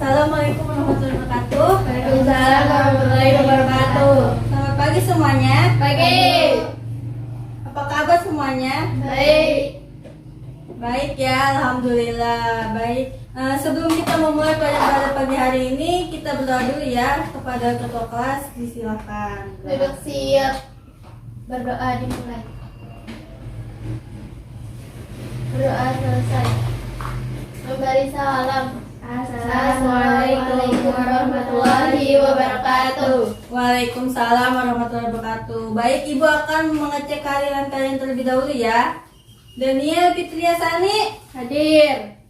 Assalamualaikum warahmatullahi wabarakatuh. Waalaikumsalam warahmatullahi wabarakatuh. Selamat pagi semuanya. Pagi. Apa kabar semuanya? Baik. Baik ya, alhamdulillah baik. Sebelum kita memulai pada pagi hari ini, kita berdoa dulu ya kepada ketua kelas. Disilakan. Duduk siap. Berdoa dimulai. Berdoa selesai. Memberi salam. Assalamualaikum warahmatullahi wabarakatuh. Waalaikumsalam warahmatullahi wabarakatuh. Baik, Ibu akan mengecek kehadiran kalian terlebih dahulu ya. Daniel Fitriasani Hadir.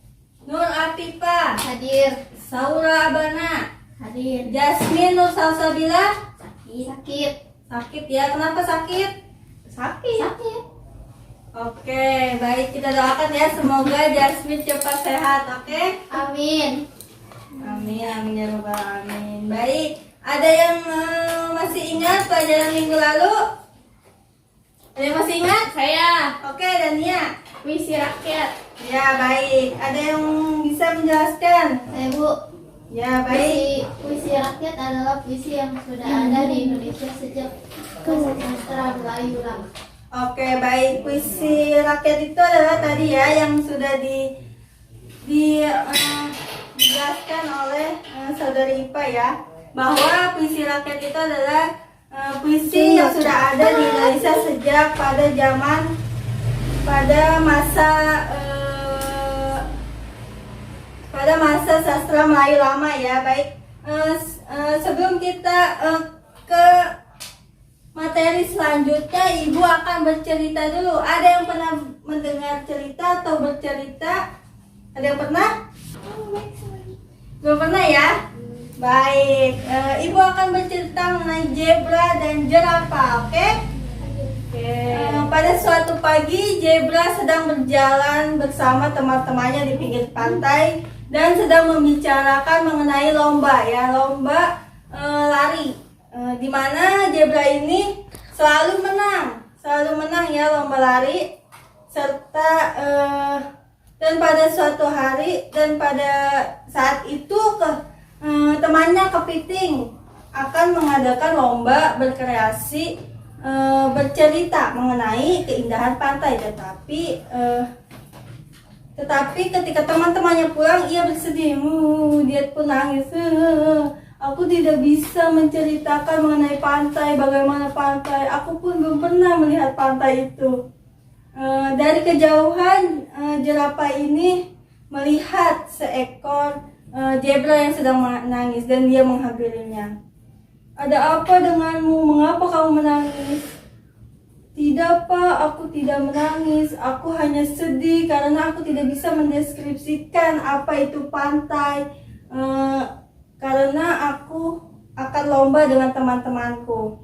Nur Afifa Hadir. Saura Abana Hadir. Jasmine Nur Salsabila. Sakit. Sakit ya, kenapa sakit? Sakit. Oke, baik, kita doakan ya semoga Jasmine cepat sehat, oke? Amin. Amin, amin ya rabbal alamin. Baik, ada yang masih ingat pelajaran minggu lalu? Ada yang masih ingat? Saya Oke, Dania. puisi rakyat. Ya, baik. Ada yang bisa menjelaskan? Saya Bu. Ya, baik. Puisi rakyat adalah puisi yang sudah ada di Indonesia sejak kesejahteraan Melayu lama. Oke, baik. Puisi rakyat itu adalah tadi ya yang sudah dijelaskan oleh saudari Ipa ya, bahwa puisi rakyat itu adalah puisi yang sudah ada di Indonesia sejak pada masa sastra Melayu lama ya. Baik, sebelum kita ke materi selanjutnya, Ibu akan bercerita dulu. Ada yang pernah mendengar cerita atau bercerita? Ada yang pernah? Belum pernah ya? Baik, Ibu akan bercerita mengenai zebra dan jerapah, oke? Pada suatu pagi, zebra sedang berjalan bersama teman-temannya di pinggir pantai dan sedang membicarakan mengenai lomba ya, lomba lari. Di mana zebra ini selalu menang ya lomba lari, serta dan pada suatu hari dan pada saat itu temannya kepiting akan mengadakan lomba berkreasi, bercerita mengenai keindahan pantai, tetapi ketika teman-temannya pulang, ia bersedih, dia pun nangis. Aku tidak bisa menceritakan mengenai pantai, bagaimana pantai. Aku pun belum pernah melihat pantai itu. Dari kejauhan, jerapah ini melihat seekor zebra yang sedang menangis dan dia menghampirinya. Ada apa denganmu? Mengapa kamu menangis? Tidak Pak, aku tidak menangis. Aku hanya sedih karena aku tidak bisa mendeskripsikan apa itu pantai. Karena aku akan lomba dengan teman-temanku.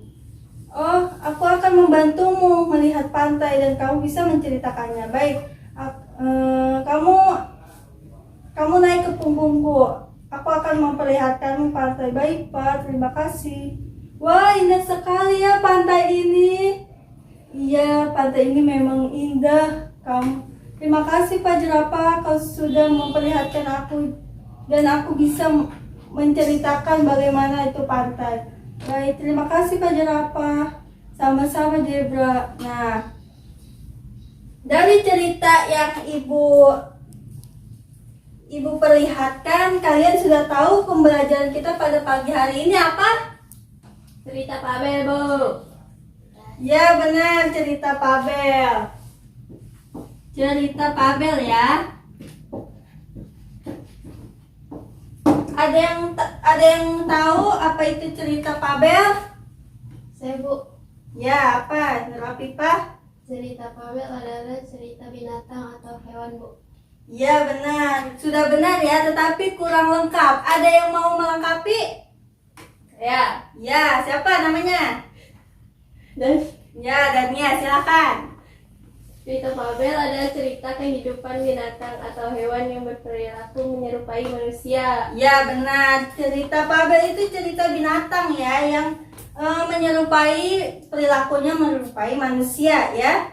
Oh, aku akan membantumu melihat pantai dan kamu bisa menceritakannya. Baik, kamu naik ke punggungku. Aku akan memperlihatkanmu pantai. Baik Pak, terima kasih. Wah, indah sekali ya pantai ini. Iya, pantai ini memang indah. Terima kasih Pak Jerapah, kau sudah memperlihatkan aku dan aku bisa menceritakan bagaimana itu pantai. Baik, terima kasih Pak Jerapah. Sama-sama zebra. Nah, dari cerita yang Ibu perlihatkan, kalian sudah tahu pembelajaran kita pada pagi hari ini apa? Cerita Pabel, Bu. Ya benar, cerita Pabel. Cerita Pabel ya. Ada yang tahu apa itu cerita Pabel? Saya Bu. Ya, apa? Nur Afifa? Cerita Pabel adalah cerita binatang atau hewan, Bu. Ya benar, sudah benar ya, tetapi kurang lengkap. Ada yang mau melengkapi? Ya. Ya, siapa namanya? Dania, silakan. Cerita Pabel adalah cerita kehidupan binatang atau hewan yang berperilaku menyerupai manusia. Ya benar, cerita Pabel itu cerita binatang ya, yang menyerupai perilakunya menyerupai manusia ya.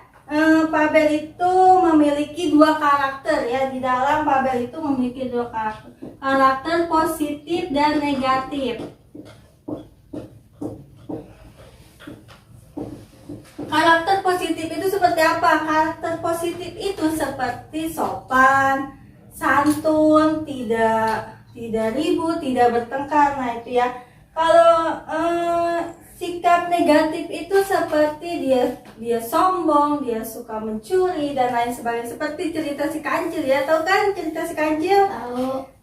Fabel itu memiliki dua karakter ya. Di dalam Fabel itu memiliki dua karakter. Karakter positif dan negatif. Karakter positif itu seperti apa? Karakter positif itu seperti sopan, santun, tidak ribut, tidak bertengkar. Nah itu ya. Kalau sikap negatif itu seperti dia sombong, dia suka mencuri dan lain sebagainya. Seperti cerita si kancil ya, tahu kan cerita si kancil?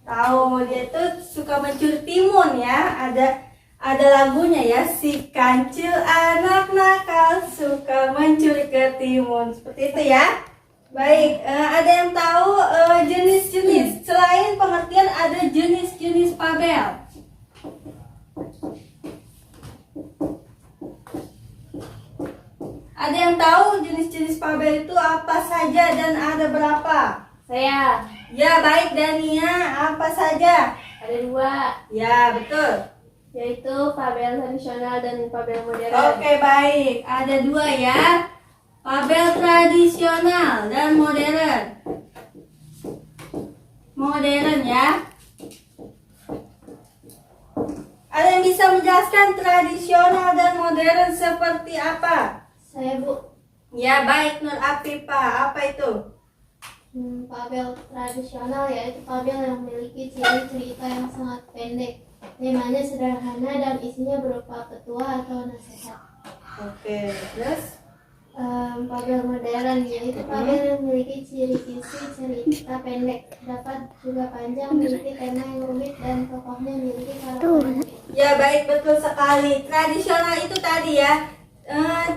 Tahu, dia tuh suka mencuri timun ya. Ada lagunya ya, si kancil anak nakal suka mencuri ke timun. Seperti itu ya. Baik, ada yang tahu jenis-jenis selain pengertian ada jenis-jenis Fabel? Ada yang tahu jenis-jenis Fabel itu apa saja dan ada berapa? Saya. Ya, baik Dania, apa saja? Ada 2. Ya, betul. Yaitu Fabel tradisional dan Fabel modern. Oke, baik. Ada 2 ya. Fabel tradisional dan modern. Modern ya. Ada yang bisa menjelaskan tradisional dan modern seperti apa? Saya, Bu. Ya, baik Nur Afifah. Apa itu? Fabel tradisional yaitu fabel yang memiliki ciri cerita yang sangat pendek. Temanya sederhana dan isinya berupa petua atau nasihat. Oke, terus? Fabel modern yaitu fabel yang memiliki ciri isi cerita pendek, dapat juga panjang, memiliki tema yang rumit dan tokohnya memiliki karakter. Ya, baik, betul sekali. Tradisional itu tadi ya.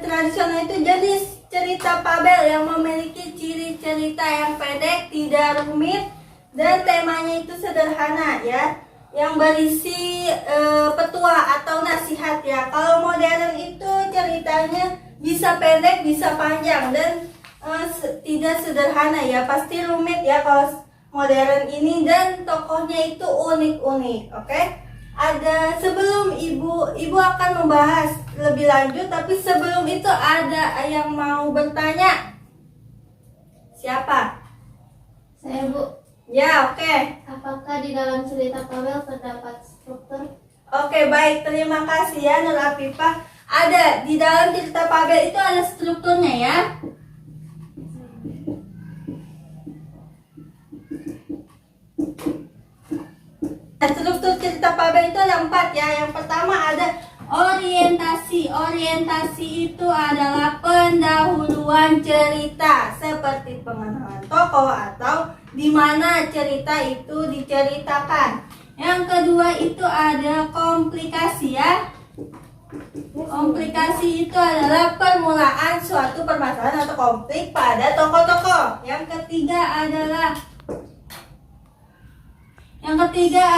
Tradisional itu jenis cerita fabel yang memiliki ciri cerita yang pendek, tidak rumit, dan temanya itu sederhana ya, yang berisi petua atau nasihat ya. Kalau modern itu ceritanya bisa pendek, bisa panjang, dan tidak sederhana ya, pasti rumit ya kalau modern ini, dan tokohnya itu unik-unik. Oke? Ada sebelum ibu akan membahas lebih lanjut, tapi sebelum itu ada yang mau bertanya. Siapa? Saya, Bu. Ya, oke. Apakah di dalam cerita fabel terdapat struktur? Oke, baik. Terima kasih ya Nur Afifah. Ada di dalam cerita fabel itu ada strukturnya ya. Struktur cerita fabel itu ada 4 ya. Yang pertama ada orientasi. Orientasi itu adalah pendahuluan cerita, seperti pengenalan tokoh atau di mana cerita itu diceritakan. Yang kedua itu ada komplikasi ya. Komplikasi itu adalah permulaan suatu permasalahan atau konflik pada tokoh-tokoh. Yang ketiga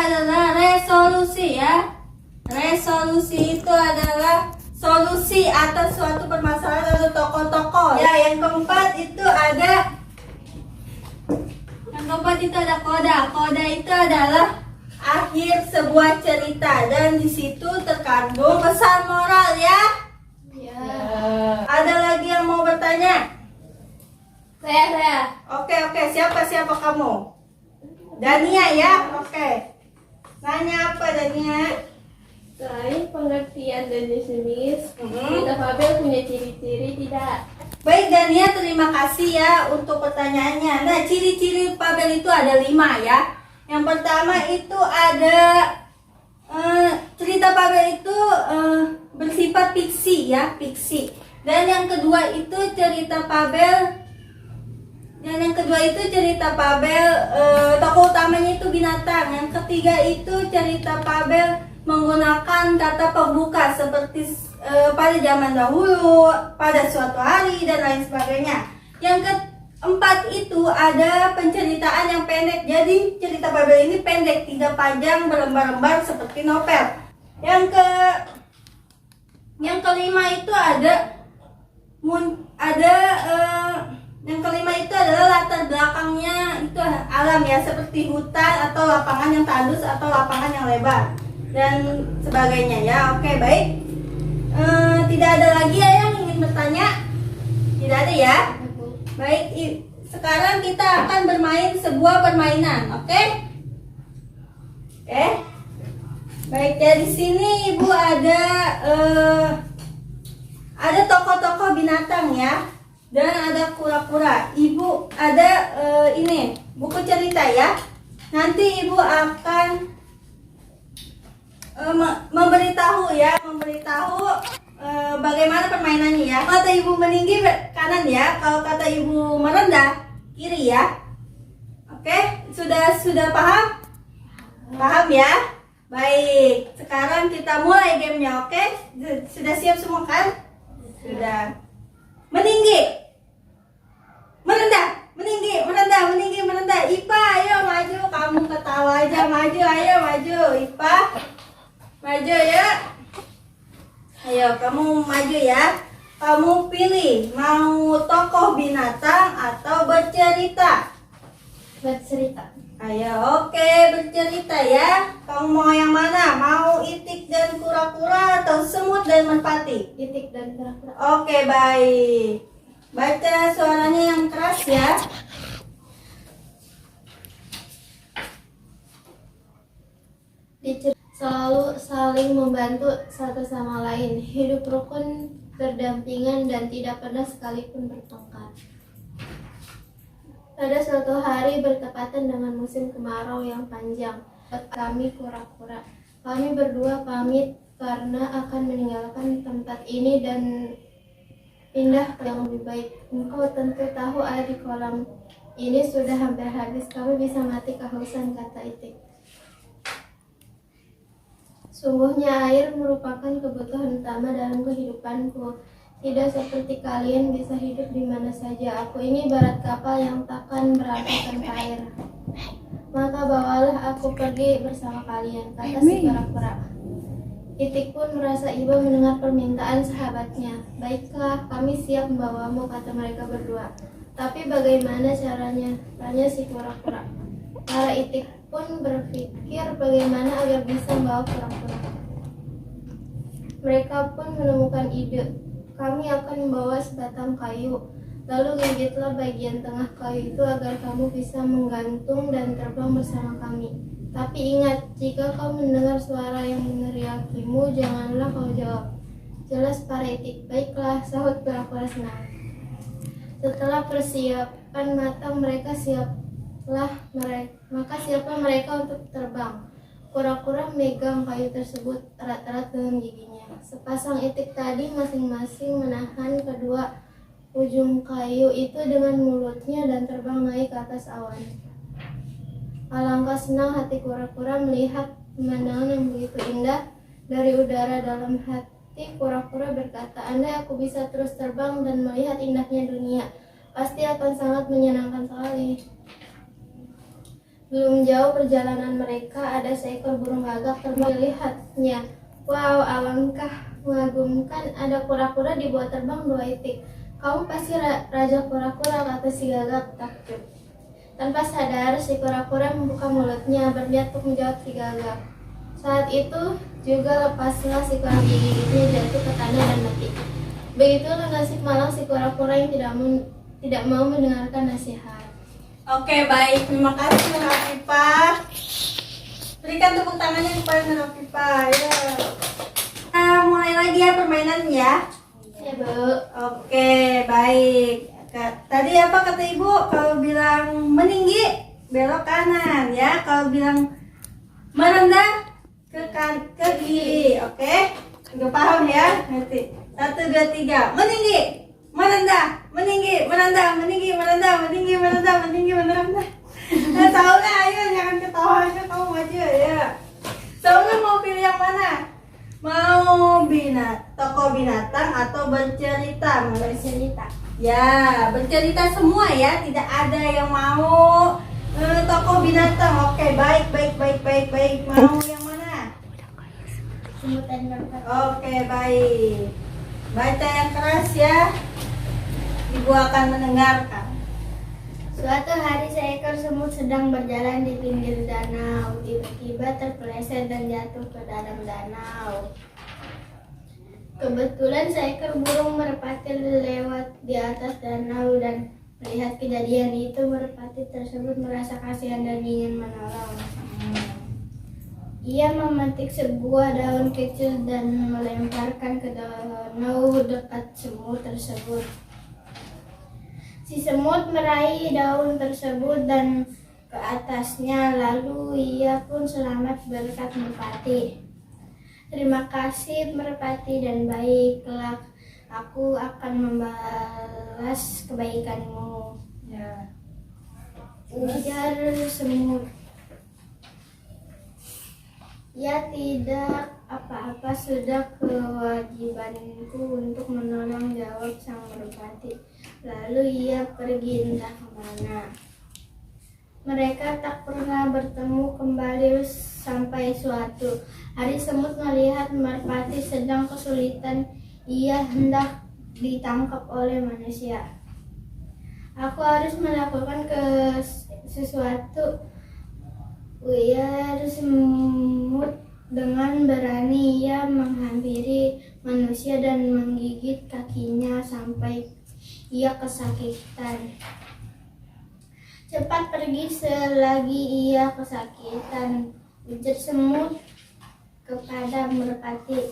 adalah resolusi ya. Resolusi itu adalah solusi atas suatu permasalahan atau tokoh-tokoh. Ya, yang keempat itu ada koda. Koda itu adalah akhir sebuah cerita dan di situ terkandung pesan moral ya. Ya. Ada lagi yang mau bertanya? Saya. Oke, siapa kamu? Dania ya? Oke. Nanya apa Dania? Selain pengertian dan jenis, cerita fabel punya ciri-ciri tidak? Baik Dania, terima kasih ya untuk pertanyaannya. Nah, ciri-ciri fabel itu ada 5 ya. Yang pertama itu ada cerita fabel itu bersifat fiksi ya, fiksi. Dan yang kedua itu cerita fabel tokoh utamanya itu binatang. Yang ketiga itu cerita fabel menggunakan kata pembuka seperti pada zaman dahulu, pada suatu hari dan lain sebagainya. Yang keempat itu ada penceritaan yang pendek. Jadi cerita fabel ini pendek, tidak panjang berlembar-lembar seperti novel. Yang kelima itu adalah latar belakangnya itu alam ya, seperti hutan atau lapangan yang tandus atau lapangan yang lebar dan sebagainya ya. Oke, baik. Tidak ada lagi ya yang ingin bertanya? Tidak ada ya? Baik, sekarang kita akan bermain sebuah permainan, oke? Oke. Baik, dari sini Ibu ada tokoh-tokoh binatang ya, dan ada kura-kura. Ibu ada ini buku cerita ya. Nanti Ibu akan memberitahu bagaimana permainannya ya. Kata Ibu meninggi kanan ya, kalau kata Ibu merendah kiri ya. Oke, sudah paham? Paham ya? Baik, sekarang kita mulai gamenya, oke? Sudah siap semua kan? Sudah. Meninggi, merendah, meninggi, merendah, meninggi, merendah. Ipa, ayo maju. Kamu ketawa aja, maju, ayo maju. Ipa, maju ya. Ayo, kamu maju ya. Kamu pilih mau tokoh binatang atau bercerita. Bercerita. Ayo, oke, bercerita ya. Kamu mau yang mana? Mau itik dan kura-kura atau semut dan merpati? Itik dan kura-kura. Oke, baik. Baca suaranya yang keras ya. Selalu saling membantu satu sama lain, hidup rukun, berdampingan, dan tidak pernah sekalipun bertengkar. Pada suatu hari bertepatan dengan musim kemarau yang panjang, kami kura-kura. Kami berdua pamit karena akan meninggalkan tempat ini dan pindah ke yang lebih baik. Engkau tentu tahu air di kolam ini sudah hampir habis. Kami bisa mati kehausan, kata Itik. Sungguhnya air merupakan kebutuhan utama dalam kehidupanku. Tidak seperti kalian bisa hidup di mana saja. Aku ini ibarat kapal yang takkan berangkat tanpa air. Maka bawalah aku pergi bersama kalian, kata si kura-kura. Itik pun merasa iba mendengar permintaan sahabatnya. Baiklah, kami siap membawamu, kata mereka berdua. Tapi bagaimana caranya? Tanya si kura-kura. Para Itik pun berpikir bagaimana agar bisa membawa kura-kura. Mereka pun menemukan ide. Kami akan membawa sebatang kayu. Lalu gigitlah bagian tengah kayu itu agar kamu bisa menggantung dan terbang bersama kami. Tapi ingat, jika kau mendengar suara yang meneriakimu, janganlah kau jawab. Jelas para Itik. Baiklah, sahut kura-kura senang. Setelah persiapan matang, maka siaplah mereka untuk terbang. Kura-kura megang kayu tersebut erat-erat dengan giginya. Sepasang Itik tadi masing-masing menahan kedua ujung kayu itu dengan mulutnya dan terbang naik ke atas awan. Alangkah senang hati kura-kura melihat pemandangan yang begitu indah dari udara. Dalam hati kura-kura berkata, andai aku bisa terus terbang dan melihat indahnya dunia, pasti akan sangat menyenangkan sekali. Belum jauh perjalanan mereka, ada seekor burung gagak terbang. Dilihatnya, wow, alangkah mengagumkan, ada kura-kura dibuat terbang 2 Itik. Kamu pasti raja kura-kura, kata si gagak takjub. Tanpa sadar, si kura-kura membuka mulutnya berniat untuk menjawab si gagak. Saat itu juga lepaslah si kura gigi-giginya jatuh ke tanah dan mati. Begitulah nasib malang si kura-kura yang tidak mau mendengarkan nasihat. Oke, baik. Terima kasih Rafifa. Berikan tepuk tangannya kepada Rafifa. Ya. Nah, mulai lagi ya permainannya. Ya, Bu. Oke, baik. Tadi apa kata Ibu? Kalau bilang meninggi, belok kanan ya. Kalau bilang merendah, ke kiri. Oke? Udah paham ya? Nanti 1, 2, 3. Meninggi. Merendah, meninggi, merendah, meninggi, merendah, meninggi, merendah, meninggi, merendah. Nah, Saulnya ayo jangan ketawa aja, kamu maju ya. Saulnya mau pilih yang mana? Mau tokoh binatang atau bercerita? Bercerita. Ya, bercerita semua ya, tidak ada yang mau tokoh binatang. Oke, baik. Mau yang mana? Semut dan merpati. Oke, baik. Baca yang keras ya. Ibu akan mendengarkan. Suatu hari seekor semut sedang berjalan di pinggir danau. Tiba-tiba terpeleset dan jatuh ke dalam danau. Kebetulan seekor burung merpati lewat di atas danau dan Melihat kejadian itu, merpati tersebut merasa kasihan dan ingin menolong. Ia memetik sebuah daun kecil dan melemparkan ke danau dekat semut tersebut. Si semut meraih daun tersebut dan ke atasnya, lalu ia pun selamat berkat merpati. Terima kasih merpati dan baik, kelak aku akan membalas kebaikanmu. Ya. Ujar semut. Ya, tidak apa-apa, sudah kewajibanku untuk menolong, jawab sang merpati. Lalu ia pergi entah kemana. Mereka tak pernah bertemu kembali sampai suatu hari semut melihat merpati sedang kesulitan. Ia hendak ditangkap oleh manusia. Aku harus melakukan sesuatu. Ujar semut dengan berani. Ia menghampiri manusia dan menggigit kakinya sampai ia kesakitan. Cepat pergi selagi ia kesakitan, ujar semut kepada merpati.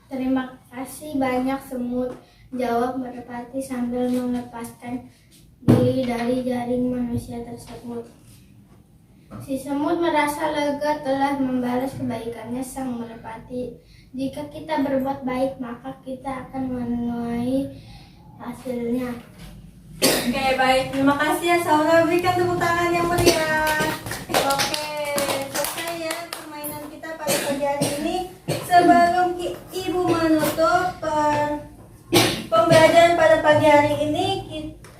Terima kasih banyak semut, jawab merpati sambil melepaskan diri dari jaring manusia tersebut. Si semut merasa lega telah membalas kebaikannya sang merpati. Jika kita berbuat baik, maka kita akan menuai hasilnya. Oke, baik. Terima kasih ya Saura. Berikan tepuk tangan yang meriah. Oke, selesai ya permainan kita pada pagi hari ini. Sebelum Ibu menutup pembelajaran pada pagi hari ini,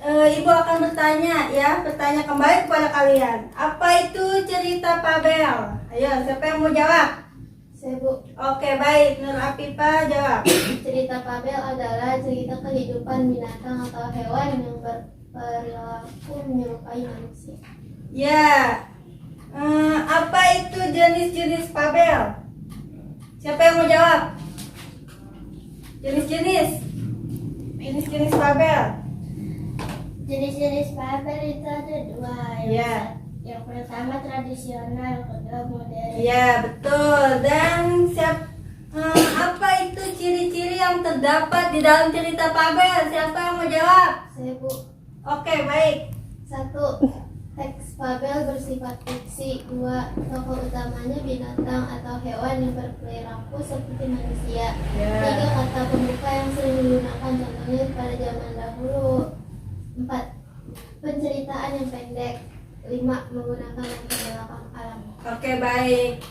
Ibu akan bertanya ya, bertanya kembali kepada kalian. Apa itu cerita Fabel? Ayo, siapa yang mau jawab? Saya, Bu. Oke, baik. Nur Afifa jawab. Cerita Fabel adalah cerita kehidupan binatang atau hewan yang berperilaku menyerupai manusia. Ya. Apa itu jenis-jenis Fabel? Siapa yang mau jawab? Jenis-jenis Fabel. Jenis-jenis Fabel itu ada dua. Yang pertama tradisional, kedua modern. Ya, betul. Dan apa itu ciri-ciri yang terdapat di dalam cerita Fabel? Siapa yang mau jawab? Saya, Bu. Oke, baik. 1. Teks Fabel bersifat fiksi. 2. Tokoh utamanya binatang atau hewan yang berperilaku seperti manusia. 3. Kata pembuka yang sering digunakan, contohnya pada zaman dahulu. 4. Penceritaan yang pendek. 5. Menggunakan latar belakang alam. Oke, baik.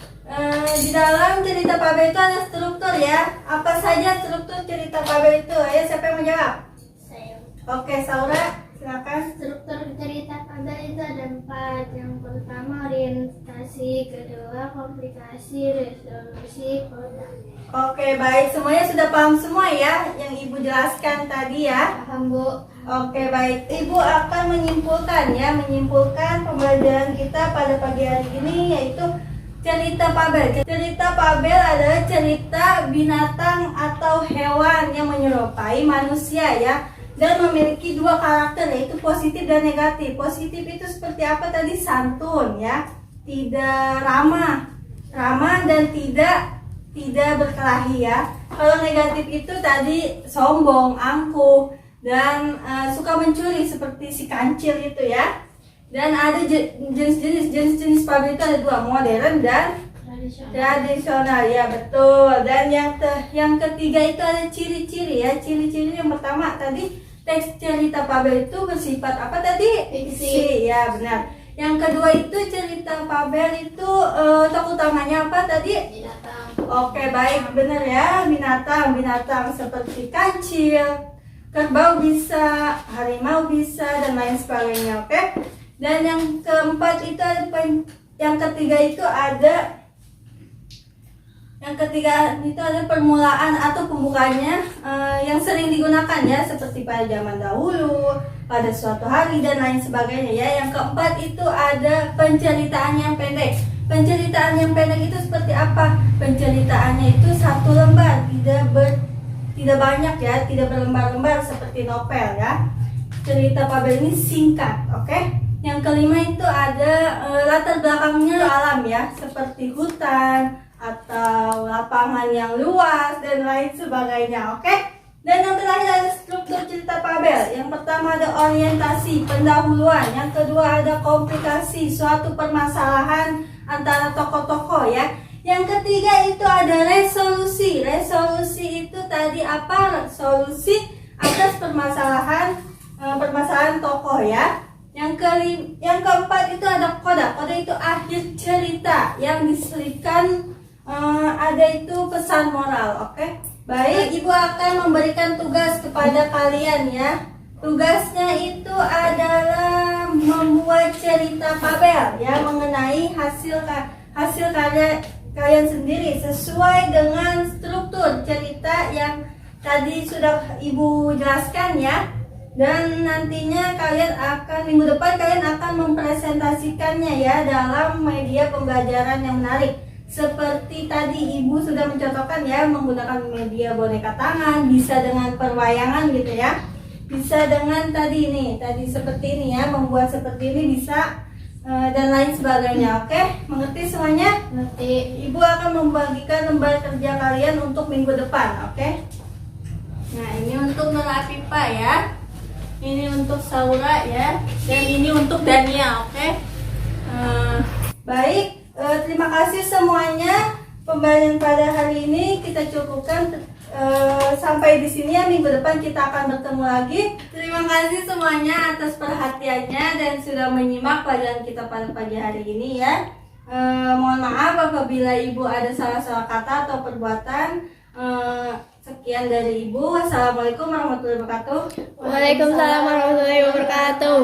Di dalam cerita Fabel itu ada struktur ya. Apa saja struktur cerita Fabel itu? Ayo, siapa yang mau jawab? Saya. Oke, Saura, silakan. Struktur cerita Fabel itu ada 4. Yang pertama orientasi, kedua komplikasi, resolusi, kode. Oke, baik. Semuanya sudah paham semua ya yang Ibu jelaskan tadi ya. Paham, Bu? Oke, baik. Ibu akan menyimpulkan pembelajaran kita pada pagi hari ini, yaitu cerita Fabel. Cerita Fabel adalah cerita binatang atau hewan yang menyerupai manusia ya, dan memiliki dua karakter, yaitu positif dan negatif. Positif itu seperti apa tadi? Santun ya, tidak ramah dan tidak berkelahi ya. Kalau negatif itu tadi sombong, angkuh, dan suka mencuri seperti si kancil itu ya. Dan ada jenis Fabel itu ada dua, modern dan tradisional ya, betul. Dan yang ketiga itu ada ciri-ciri ya. Ciri-ciri yang pertama tadi, teks cerita Fabel itu bersifat apa tadi? Fiksi ya, benar. Yang kedua itu cerita Fabel itu tokoh utamanya apa tadi? Binatang. Oke, baik, benar ya, binatang seperti kancil, kerbau bisa, harimau bisa, dan lain sebagainya. Oke. Dan yang keempat itu ada yang ketiga itu ada permulaan atau pembukanya yang sering digunakan ya, seperti pada zaman dahulu, pada suatu hari, dan lain sebagainya ya. Yang keempat itu ada penceritaan yang pendek. Penceritaan yang pendek itu seperti apa? Penceritaannya itu satu lembar, tidak banyak ya, tidak berlembar-lembar seperti novel ya. cerita Pabel ini singkat, oke? Yang kelima itu ada latar belakangnya alam ya, seperti hutan atau lapangan yang luas dan lain sebagainya, oke? Dan yang terakhir ada struktur cerita Pabel. Yang pertama ada orientasi, pendahuluan. Yang kedua ada komplikasi, suatu permasalahan antara tokoh-tokoh ya. Yang ketiga itu ada resolusi. Resolusi itu tadi apa? Solusi atas permasalahan tokoh ya. Yang keempat itu ada koda. Koda itu akhir cerita yang diselipkan ada itu pesan moral, oke? Baik, Ibu akan memberikan tugas kepada kalian ya. Tugasnya itu adalah membuat cerita Pabel ya, mengenai hasil karya kalian sendiri sesuai dengan struktur cerita yang tadi sudah Ibu jelaskan ya. Dan nantinya minggu depan kalian akan mempresentasikannya ya dalam media pembelajaran yang menarik. Seperti tadi Ibu sudah mencontohkan ya, menggunakan media boneka tangan, bisa dengan perwayangan gitu ya. Bisa dengan tadi seperti ini ya, membuat seperti ini bisa dan lain sebagainya. Oke, mengerti semuanya? Mengerti. Ibu akan membagikan lembar kerja kalian untuk minggu depan, oke? Nah, ini untuk Nur Afifa ya. Ini untuk Saura ya, dan ini untuk Dania, oke? Baik, terima kasih semuanya. Pembelajaran pada hari ini kita cukupkan sampai di sini ya. Minggu depan kita akan bertemu lagi. Terima kasih semuanya atas perhatiannya dan sudah menyimak pelajaran kita pada pagi hari ini ya. Mohon maaf apabila Ibu ada salah-salah kata atau perbuatan. Sekian dari Ibu. Wassalamualaikum warahmatullahi wabarakatuh. Waalaikumsalam warahmatullahi wabarakatuh.